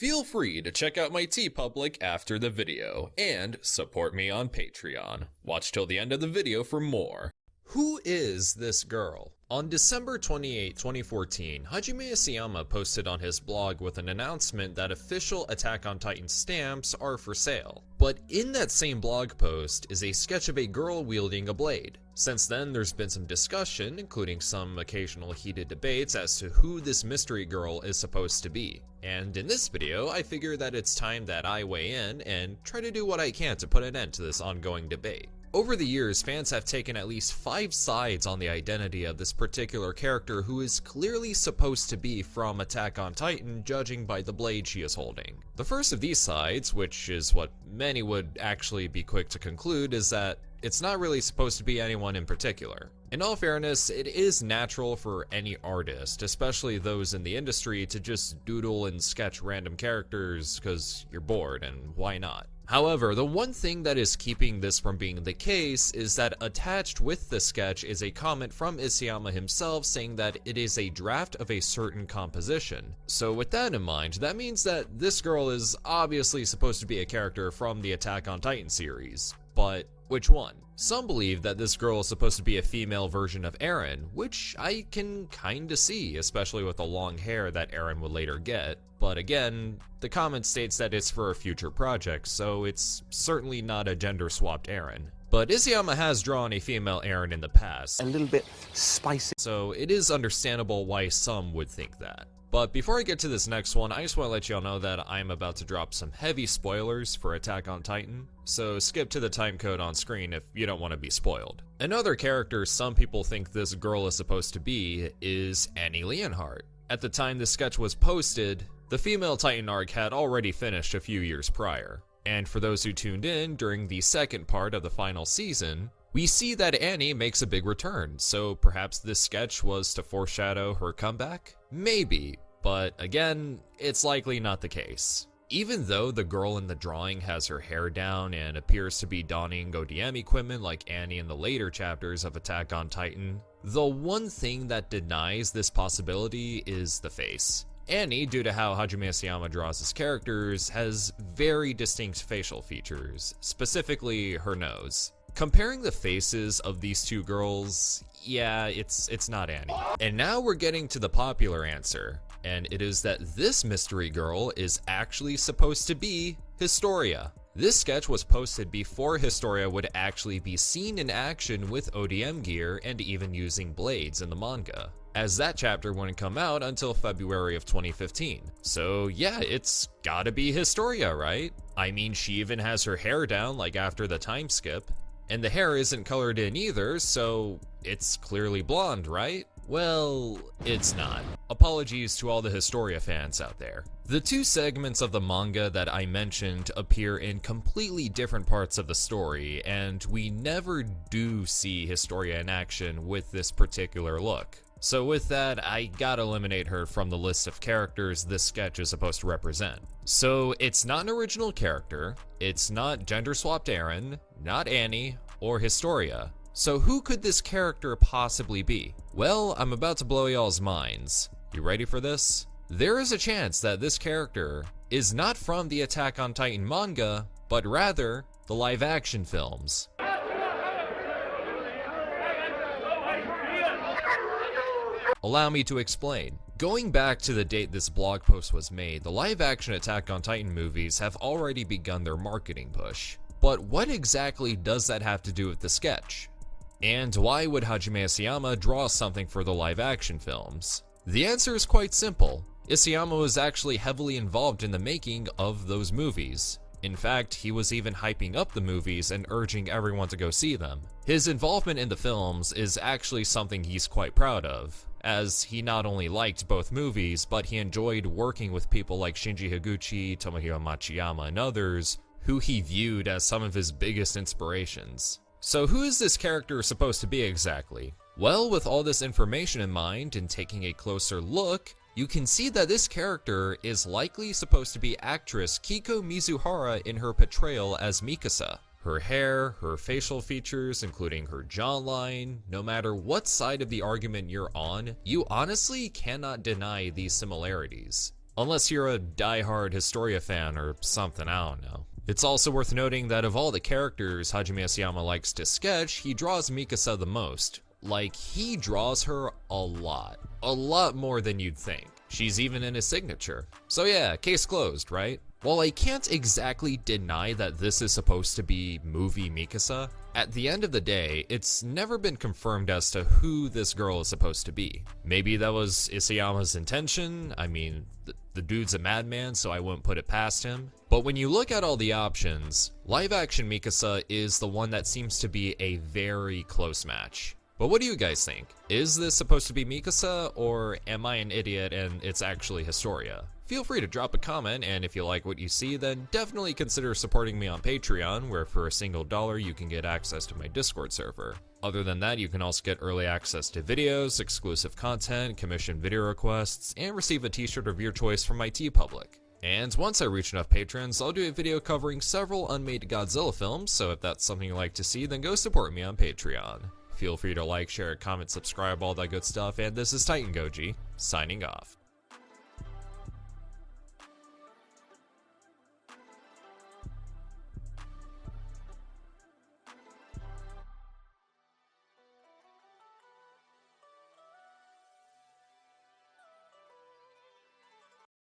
Feel free to check out my TeePublic after the video, and support me on Patreon. Watch till the end of the video for more. Who is this girl? On December 28, 2014, Hajime Isayama posted on his blog with an announcement that official Attack on Titan stamps are for sale. But in that same blog post is a sketch of a girl wielding a blade. Since then, there's been some discussion, including some occasional heated debates as to who this mystery girl is supposed to be. And in this video, I figure that it's time that I weigh in and try to do what I can to put an end to this ongoing debate. Over the years, fans have taken at least 5 sides on the identity of this particular character who is clearly supposed to be from Attack on Titan, judging by the blade she is holding. The first of these sides, which is what many would actually be quick to conclude, is that it's not really supposed to be anyone in particular. In all fairness, it is natural for any artist, especially those in the industry, to just doodle and sketch random characters because you're bored, and why not? However, the one thing that is keeping this from being the case is that attached with the sketch is a comment from Isayama himself saying that it is a draft of a certain composition. So with that in mind, that means that this girl is obviously supposed to be a character from the Attack on Titan series. But which one? Some believe that this girl is supposed to be a female version of Eren, which I can kinda see, especially with the long hair that Eren would later get. But again, the comment states that it's for a future project, so it's certainly not a gender-swapped Eren. But Isayama has drawn a female Eren in the past. A little bit spicy. So it is understandable why some would think that. But before I get to this next one, I just want to let y'all know that I'm about to drop some heavy spoilers for Attack on Titan, so skip to the timecode on screen if you don't want to be spoiled. Another character some people think this girl is supposed to be is Annie Leonhardt. At the time this sketch was posted, the female Titan arc had already finished a few years prior. And for those who tuned in during the second part of the final season, we see that Annie makes a big return, so perhaps this sketch was to foreshadow her comeback? Maybe, but again, it's likely not the case. Even though the girl in the drawing has her hair down and appears to be donning ODM equipment like Annie in the later chapters of Attack on Titan, the one thing that denies this possibility is the face. Annie, due to how Hajime Isayama draws his characters, has very distinct facial features, specifically her nose. Comparing the faces of these two girls, yeah, it's not Annie. And now we're getting to the popular answer, and it is that this mystery girl is actually supposed to be Historia. This sketch was posted before Historia would actually be seen in action with ODM gear and even using blades in the manga, as that chapter wouldn't come out until February of 2015. So yeah, it's gotta be Historia, right? I mean, she even has her hair down like after the time skip. And the hair isn't colored in either, so it's clearly blonde, right? Well, it's not. Apologies to all the Historia fans out there. The 2 segments of the manga that I mentioned appear in completely different parts of the story, and we never do see Historia in action with this particular look. So with that, I gotta eliminate her from the list of characters this sketch is supposed to represent. So it's not an original character, it's not gender-swapped Eren, not Annie, or Historia. So who could this character possibly be? Well, I'm about to blow y'all's minds. You ready for this? There is a chance that this character is not from the Attack on Titan manga, but rather the live-action films. Allow me to explain. Going back to the date this blog post was made, the live-action Attack on Titan movies have already begun their marketing push. But what exactly does that have to do with the sketch? And why would Hajime Isayama draw something for the live-action films? The answer is quite simple. Isayama was actually heavily involved in the making of those movies. In fact, he was even hyping up the movies and urging everyone to go see them. His involvement in the films is actually something he's quite proud of, as he not only liked both movies, but he enjoyed working with people like Shinji Higuchi, Tomohiro Machiyama, and others, who he viewed as some of his biggest inspirations. So who is this character supposed to be exactly? Well, with all this information in mind and taking a closer look, you can see that this character is likely supposed to be actress Kiko Mizuhara in her portrayal as Mikasa. Her hair, her facial features, including her jawline, no matter what side of the argument you're on, you honestly cannot deny these similarities. Unless you're a die-hard Historia fan or something, I don't know. It's also worth noting that of all the characters Hajime Isayama likes to sketch, he draws Mikasa the most. Like, he draws her a lot more than you'd think. She's even in his signature. So yeah, case closed, right? While I can't exactly deny that this is supposed to be movie Mikasa, at the end of the day, it's never been confirmed as to who this girl is supposed to be. Maybe that was Isayama's intention. I mean, the dude's a madman, so I wouldn't put it past him. But when you look at all the options, live-action Mikasa is the one that seems to be a very close match. But what do you guys think? Is this supposed to be Mikasa, or am I an idiot and it's actually Historia? Feel free to drop a comment, and if you like what you see, then definitely consider supporting me on Patreon, where for $1 you can get access to my Discord server. Other than that, you can also get early access to videos, exclusive content, commissioned video requests, and receive a t-shirt of your choice from my TeePublic. And once I reach enough patrons, I'll do a video covering several unmade Godzilla films, so if that's something you like to see, then go support me on Patreon. Feel free to like, share, comment, subscribe, all that good stuff, and this is TitanGoji, signing off.